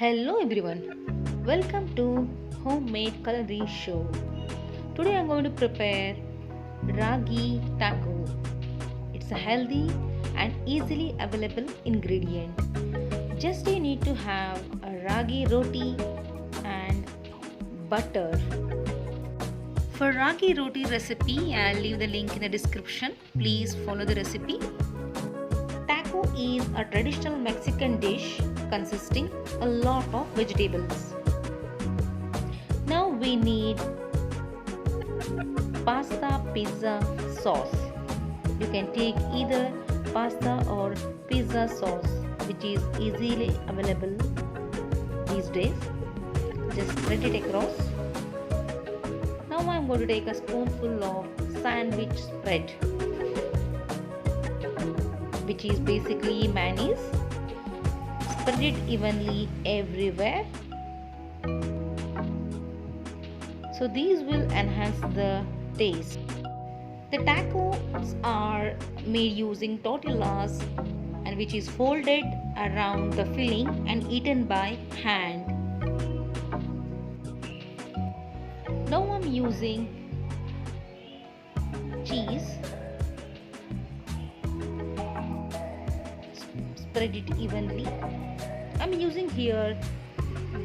Hello everyone, welcome to Homemade Culinary Show. Today I'm going to prepare Raagi Taco. It's a healthy and easily available ingredient. Just you need to have a ragi roti and butter. For ragi roti recipe, I'll leave the link in the description. Please follow the recipe. Taco is a traditional Mexican dish consisting a lot of vegetables. Now we need pasta pizza sauce. You can take either pasta or pizza sauce, which is easily available these days. Just spread it across. Now I'm going to take a spoonful of sandwich spread, which is basically mayonnaise. Spread it evenly everywhere. So these will enhance the taste. The tacos are made using tortillas and which is folded around the filling and eaten by hand. Now I'm using cheese. Spread it evenly. I'm using here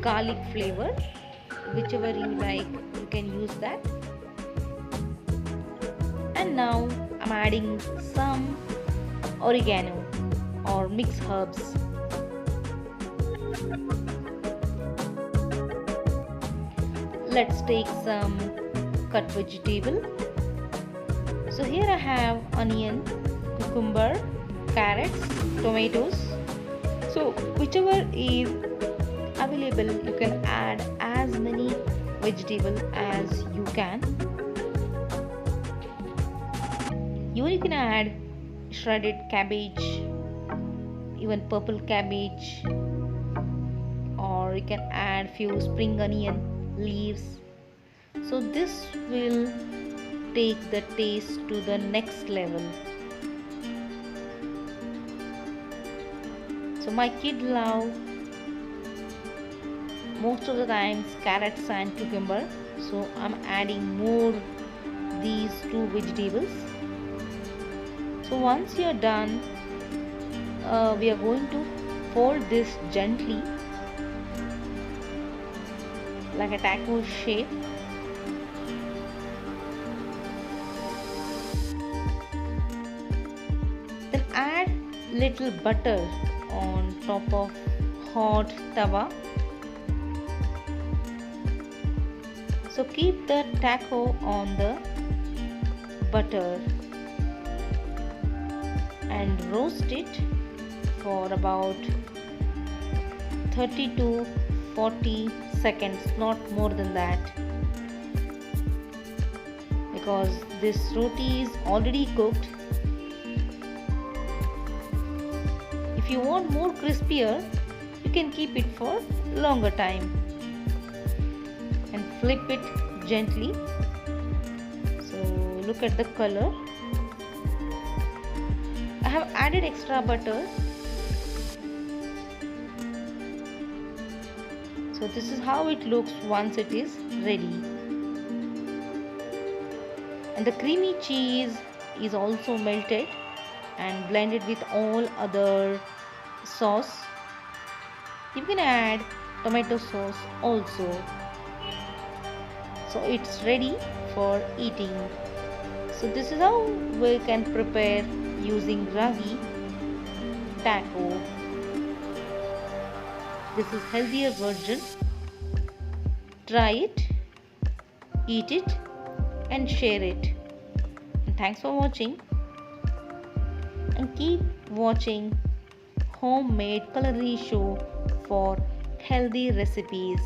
garlic flavor. Whichever you like, you can use that. And now I'm adding some oregano or mixed herbs. Let's take some cut vegetable. So here I have onion, cucumber, carrots, tomatoes. So whichever is available, you can add as many vegetables as you can. You can add shredded cabbage, even purple cabbage, or you can add few spring onion leaves. So this will take the taste to the next level. So my kid love most of the times carrots and cucumber, so I'm adding more these two vegetables. So once you're done, we are going to fold this gently like a taco shape. Then add little butter on top of hot tawa. So keep the taco on the butter and roast it for about 30 to 40 seconds, not more than that, because this roti is already cooked. If you want more crispier, you can keep it for longer time and flip it gently. So look at the color. I have added extra butter. So this is how it looks once it is ready. And the creamy cheese is also melted and blended with all other sauce. You can add tomato sauce also. So it's ready for eating. So this is how we can prepare using Raagi Taco. This is healthier version. Try it, eat it and share it. And thanks for watching. And keep watching Homemade Culinary Show for healthy recipes.